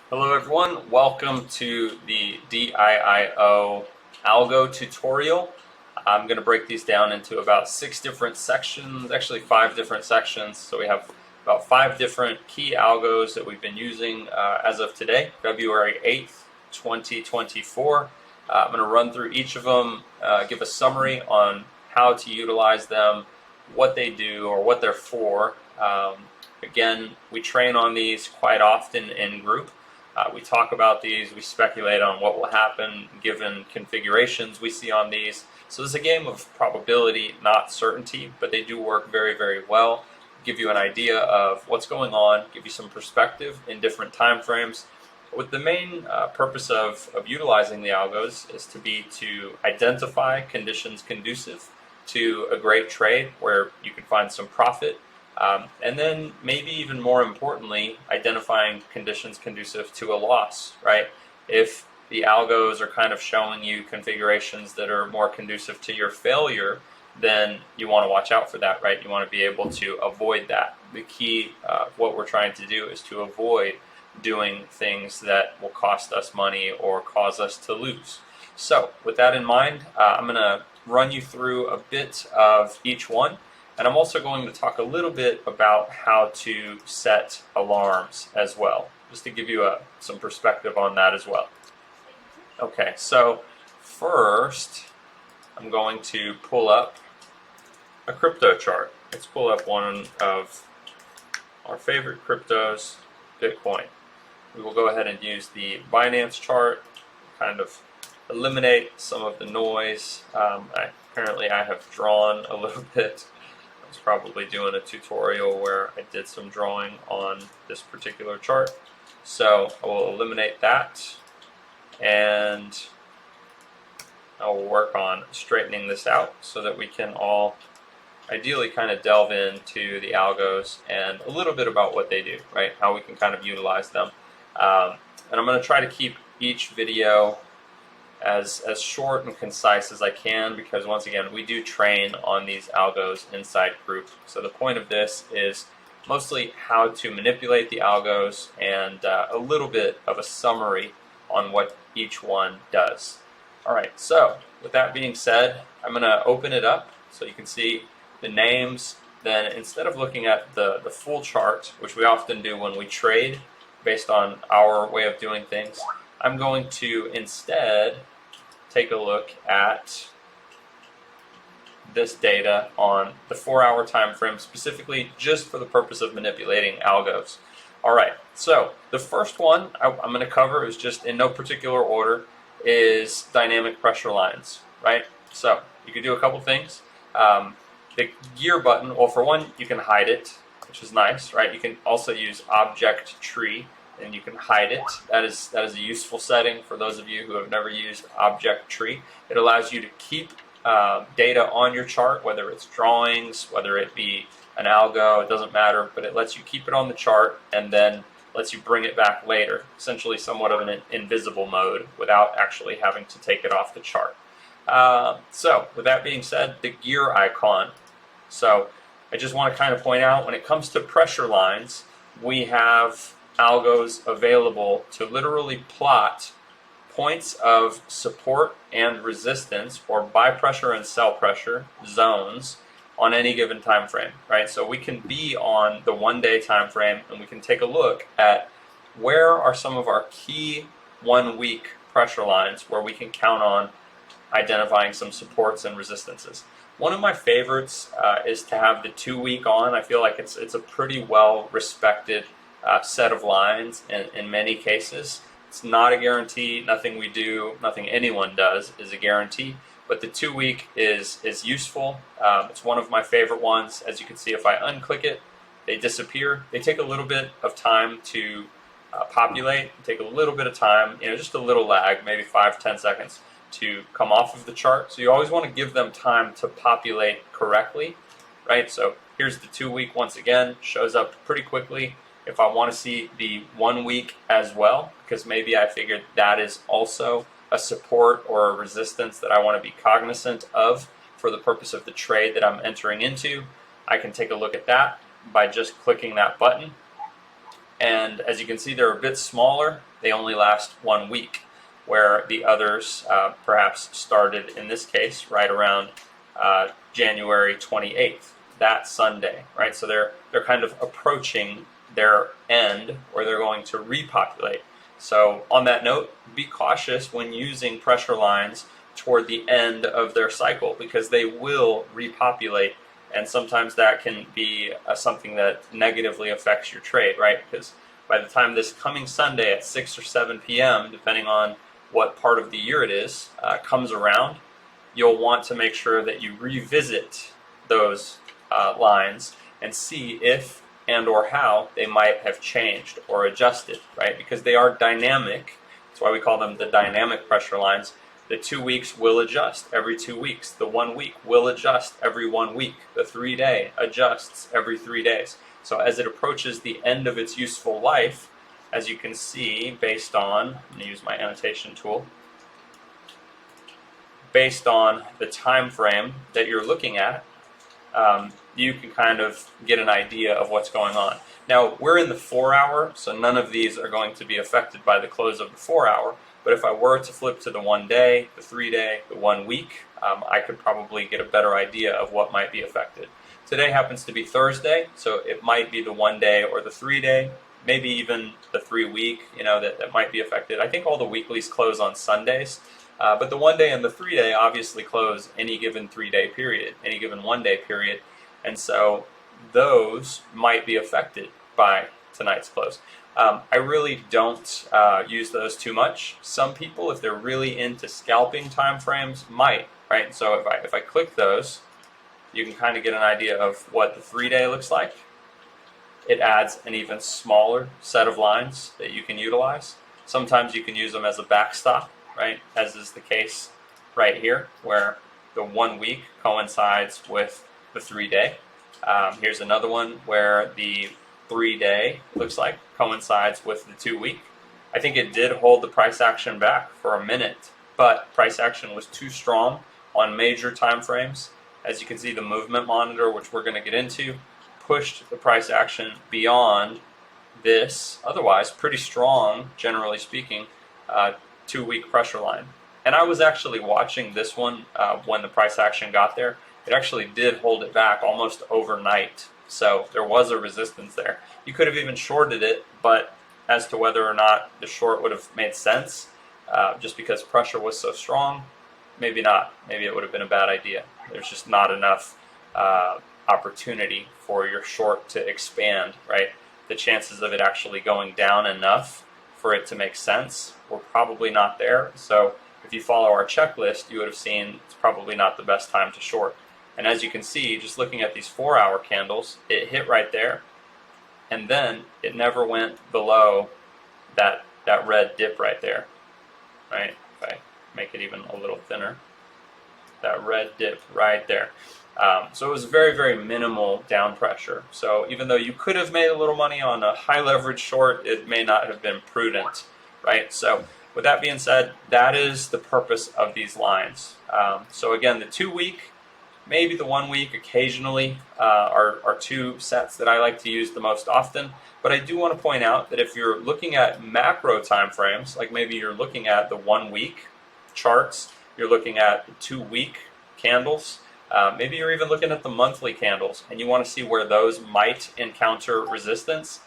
Hello everyone, welcome to the DIIO algo tutorial. I'm going to break these down into about 6 different sections, actually 5 different sections. So we have about 5 different key algos that we've been using as of today, February 8th, 2024. I'm going to run through each of them, give a summary on how to utilize them, what they do or what they're for. Again, we train on these quite often in group. We talk about these, we speculate on what will happen given configurations we see on these. So this is a game of probability, not certainty, but they do work very, very well. Give you an idea of what's going on, give you some perspective in different time frames. With the main purpose of utilizing the algos is to identify conditions conducive to a great trade where you can find some profit. And then maybe even more importantly, identifying conditions conducive to a loss, right? If the algos are kind of showing you configurations that are more conducive to your failure, then you want to watch out for that, right? You want to be able to avoid that. The key of what we're trying to do is to avoid doing things that will cost us money or cause us to lose. So with that in mind, I'm going to run you through a bit of each one. And I'm also going to talk a little bit about how to set alarms as well, just to give you some perspective on that as well. Okay, so first I'm going to pull up a crypto chart. Let's pull up one of our favorite cryptos, Bitcoin. We will go ahead and use the chart, kind of eliminate some of the noise. Apparently I have drawn a little bit. I was probably doing a tutorial where I did some drawing on this particular chart. So I will eliminate that and I will work on straightening this out so that we can all ideally kind of delve into the algos and a little bit about what they do, right? How we can kind of utilize them. And I'm going to try to keep each video as short and concise as I can, because once again we do train on these algos inside group. So the point of this is mostly how to manipulate the algos and a little bit of a summary on what each one does. Alright, so with that being said, I'm going to open it up so you can see the names. Then instead of looking at the full chart, which we often do when we trade based on our way of doing things, I'm going to instead take a look at this data on the 4-hour time frame, specifically just for the purpose of manipulating algos. Alright, so the first one I'm going to cover is just in no particular order, is dynamic pressure lines, right? So you can do a couple things. The gear button, well, for one, you can hide it, which is nice, right? You can also use object tree and you can hide it. That is a useful setting for those of you who have never used object tree. It allows you to keep data on your chart, whether it's drawings, whether it be an algo, it doesn't matter, but it lets you keep it on the chart and then lets you bring it back later, essentially somewhat of an invisible mode without actually having to take it off the chart. So with that being said, the gear icon. So I just want to kind of point out, when it comes to pressure lines, we have algos available to literally plot points of support and resistance, or buy pressure and sell pressure zones, on any given time frame, right? So we can be on the 1-day time frame and we can take a look at where are some of our key 1-week pressure lines where we can count on identifying some supports and resistances. One of my favorites is to have the 2-week on. I feel like it's a pretty well respected set of lines in many cases. It's not a guarantee. Nothing we do, nothing anyone does is a guarantee, but the 2-week is useful. It's one of my favorite ones. As you can see, if I unclick it, they disappear. They take a little bit of time to populate, take a little bit of time, just a little lag, maybe 5-10 seconds to come off of the chart. So you always want to give them time to populate correctly, right? So here's the 2-week once again, shows up pretty quickly. If I want to see the 1-week as well, because maybe I figured that is also a support or a resistance that I want to be cognizant of for the purpose of the trade that I'm entering into, I can take a look at that by just clicking that button. And as you can see, they're a bit smaller. They only last 1 week, where the others perhaps started, in this case, right around January 28th, that Sunday, right? So they're kind of approaching their end, where they're going to repopulate. So on that note, be cautious when using pressure lines toward the end of their cycle, because they will repopulate, and sometimes that can be something that negatively affects your trade, right? Because by the time this coming Sunday at 6 or 7 p.m., depending on what part of the year it is, comes around, you'll want to make sure that you revisit those lines and see if and or how they might have changed or adjusted, right? Because they are dynamic. That's why we call them the dynamic pressure lines. The 2 weeks will adjust every 2 weeks. The 1 week will adjust every 1 week. The 3-day adjusts every 3 days. So as it approaches the end of its useful life, as you can see, based on, I'm going to use my annotation tool, based on the time frame that you're looking at, you can kind of get an idea of what's going on. Now, we're in the 4-hour, so none of these are going to be affected by the close of the 4-hour. But if I were to flip to the 1 day, the 3-day, the 1 week, I could probably get a better idea of what might be affected. Today happens to be Thursday, so it might be the 1 day or the 3-day, maybe even the 3 week, that might be affected. I think all the weeklies close on Sundays, but the 1 day and the 3-day obviously close any given 3-day period, any given 1 day period, and so those might be affected by tonight's close. I really don't use those too much. Some people, if they're really into scalping time frames, might, right? So if I click those, you can kind of get an idea of what the 3-day looks like. It adds an even smaller set of lines that you can utilize. Sometimes you can use them as a backstop, right? As is the case right here, where the 1 week coincides with the 3-day. Here's another one where the 3-day looks like coincides with the 2 week. I think it did hold the price action back for a minute, but price action was too strong on major time frames. As you can see, the movement monitor, which we're going to get into, pushed the price action beyond this otherwise pretty strong, generally speaking, 2 week pressure line. And I was actually watching this one when the price action got there. It actually did hold it back almost overnight. So there was a resistance there. You could have even shorted it, but as to whether or not the short would have made sense, just because pressure was so strong, maybe not. Maybe it would have been a bad idea. There's just not enough opportunity for your short to expand, right? The chances of it actually going down enough for it to make sense were probably not there. So if you follow our checklist, you would have seen it's probably not the best time to short. And as you can see, just looking at these 4-hour candles, it hit right there, and then it never went below that red dip right there, right? If I make it even a little thinner, that red dip right there. So it was very, very minimal down pressure. So even though you could have made a little money on a high leverage short, it may not have been prudent, right? So with that being said, that is the purpose of these lines. So again, the 2 week, maybe the 1 week occasionally are two sets that I like to use the most often. But I do want to point out that if you're looking at macro time frames, like maybe you're looking at the 1 week charts, you're looking at the 2 week candles, maybe you're even looking at the monthly candles, and you want to see where those might encounter resistance,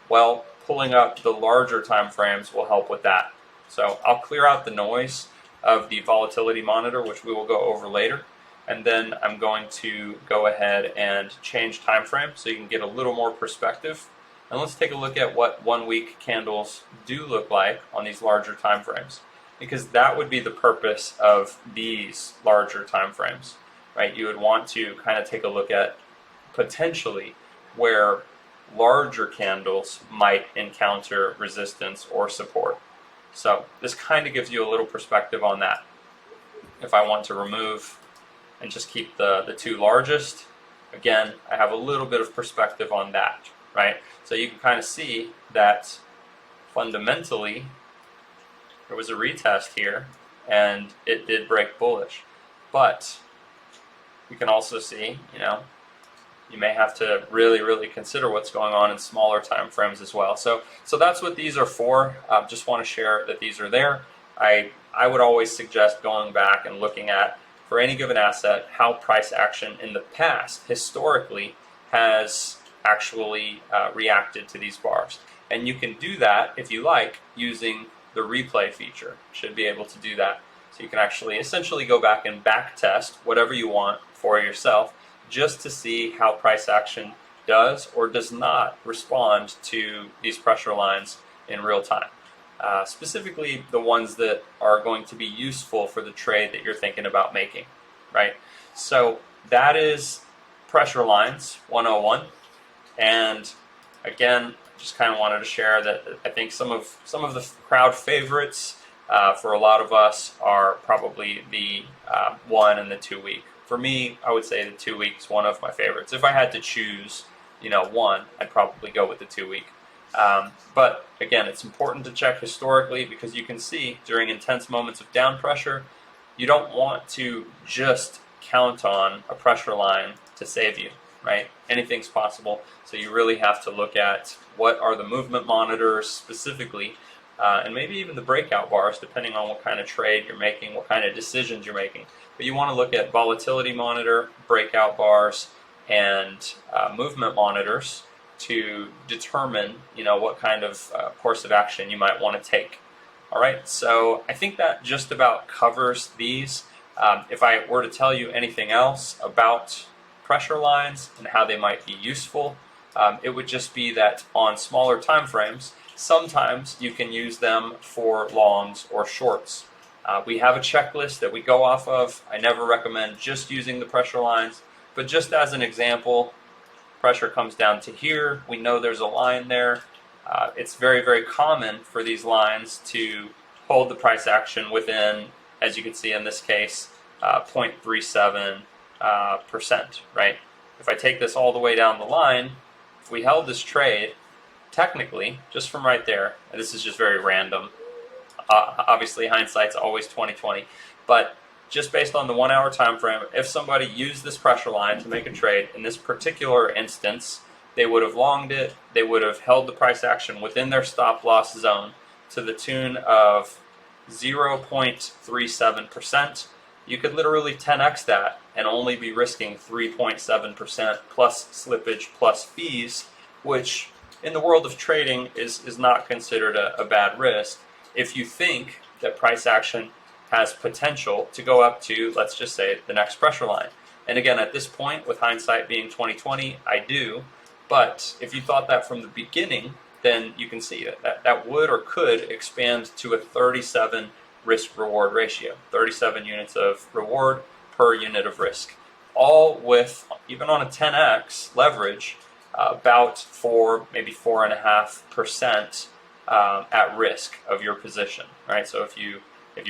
well, pulling up the larger time frames will help with that. So I'll clear out the noise of the volatility monitor, which we will go over later. And then I'm going to go ahead and change time frame so you can get a little more perspective. And let's take a look at what 1 week candles do look like on these larger time frames, because that would be the purpose of these larger time frames, right? You would want to kind of take a look at potentially where larger candles might encounter resistance or support. So this kind of gives you a little perspective on that. If I want to remove and just keep the two largest, again, I have a little bit of perspective on that, right? So you can kind of see that fundamentally there was a retest here and it did break bullish. But you can also see, you may have to really consider what's going on in smaller time frames as well. So that's what these are for. Just want to share that these are there. I would always suggest going back and looking at, for any given asset, how price action in the past historically has actually reacted to these bars. And you can do that, if you like, using the replay feature. Should be able to do that. So you can actually essentially go back and back test whatever you want for yourself, just to see how price action does or does not respond to these pressure lines in real time. Specifically the ones that are going to be useful for the trade that you're thinking about making, right? So that is pressure lines 101. And again, just kind of wanted to share that I think some of the crowd favorites for a lot of us are probably the 1 and the 2 week. For me, I would say the 2 week is one of my favorites. If I had to choose, one, I'd probably go with the 2 week. But again, it's important to check historically, because you can see during intense moments of down pressure, you don't want to just count on a pressure line to save you, right? Anything's possible. So you really have to look at what are the movement monitors specifically, and maybe even the breakout bars, depending on what kind of trade you're making, what kind of decisions you're making. But you want to look at volatility monitor, breakout bars, and movement monitors to determine, what kind of course of action you might want to take. All right, so I think that just about covers these. If I were to tell you anything else about pressure lines and how they might be useful, it would just be that on smaller time frames, sometimes you can use them for longs or shorts. We have a checklist that we go off of. I never recommend just using the pressure lines, but just as an example, pressure comes down to here. We know there's a line there. It's very common for these lines to hold the price action within, as you can see in this case, 0.37%, right? If I take this all the way down the line, if we held this trade, technically, just from right there, and this is just very random, obviously hindsight's always 20/20, but just based on the 1 hour time frame, if somebody used this pressure line to make a trade, in this particular instance, they would have longed it, they would have held the price action within their stop loss zone to the tune of 0.37%. You could literally 10x that and only be risking 3.7% plus slippage plus fees, which in the world of trading is not considered a bad risk if you think that price action has potential to go up to, let's just say, the next pressure line. And again, at this point, with hindsight being 20/20, I do. But if you thought that from the beginning, then you can see that would or could expand to a 37 risk-reward ratio, 37 units of reward per unit of risk. All with, even on a 10x leverage, about 4, maybe 4.5% at risk of your position, right? So if you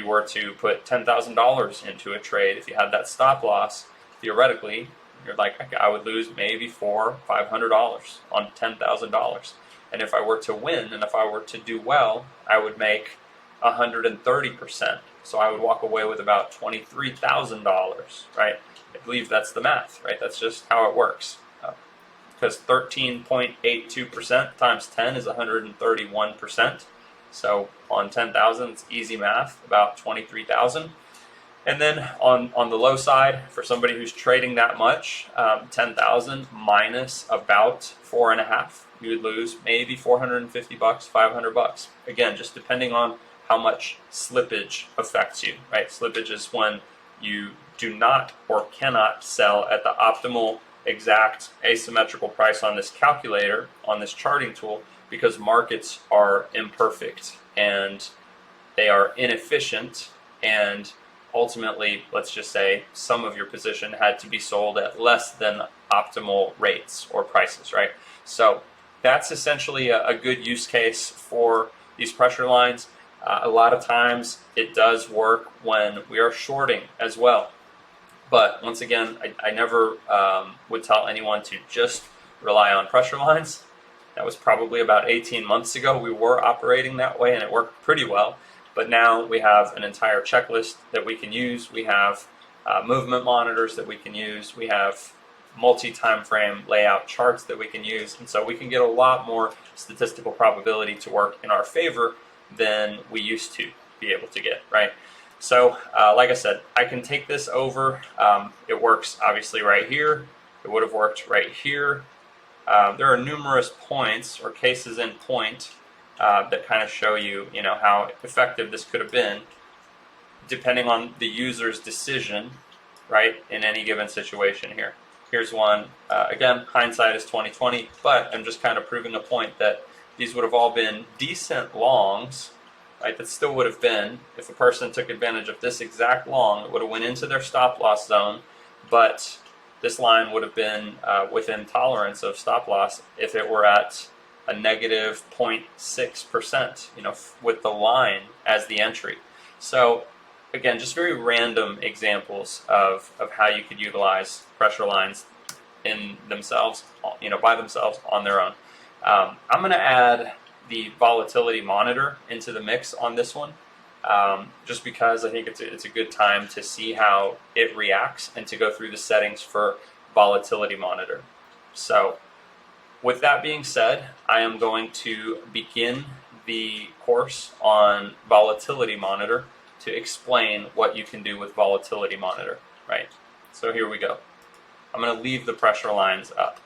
were to put $10,000 into a trade, if you had that stop loss, theoretically, you're like, I would lose maybe $500 on $10,000. And if I were to win, and if I were to do well, I would make 130%. So I would walk away with about $23,000, right? I believe that's the math, right? That's just how it works. Because 13.82% times 10 is 131%. So on 10,000, it's easy math, about 23,000. And then on the low side, for somebody who's trading that much, 10,000 minus about 4.5, you would lose maybe $450, $500. Again, just depending on how much slippage affects you, right? Slippage is when you do not or cannot sell at the optimal exact asymmetrical price on this calculator, on this charting tool, because markets are imperfect and they are inefficient, and ultimately, let's just say some of your position had to be sold at less than optimal rates or prices, right? So that's essentially a good use case for these pressure lines. A lot of times it does work when we are shorting as well. But once again, I never would tell anyone to just rely on pressure lines. That was probably about 18 months ago. We were operating that way and it worked pretty well. But now we have an entire checklist that we can use. We have movement monitors that we can use. We have multi-time frame layout charts that we can use, and so we can get a lot more statistical probability to work in our favor than we used to be able to get, right? So like I said, I can take this over. It works obviously right here. It would have worked right here. There are numerous points or cases in point that kind of show you, how effective this could have been, depending on the user's decision, right, in any given situation here. Here's one. Again, hindsight is 20/20, but I'm just kind of proving a point that these would have all been decent longs, right? That still would have been, if a person took advantage of this exact long, it would have went into their stop loss zone, but this line would have been within tolerance of stop loss if it were at a negative 0.6%, with the line as the entry. So again, just very random examples of how you could utilize pressure lines in themselves, by themselves on their own. I'm going to add the volatility monitor into the mix on this one, just because I think it's a good time to see how it reacts and to go through the settings for volatility monitor. So with that being said, I am going to begin the course on volatility monitor to explain what you can do with volatility monitor, right? So here we go. I'm going to leave the pressure lines up.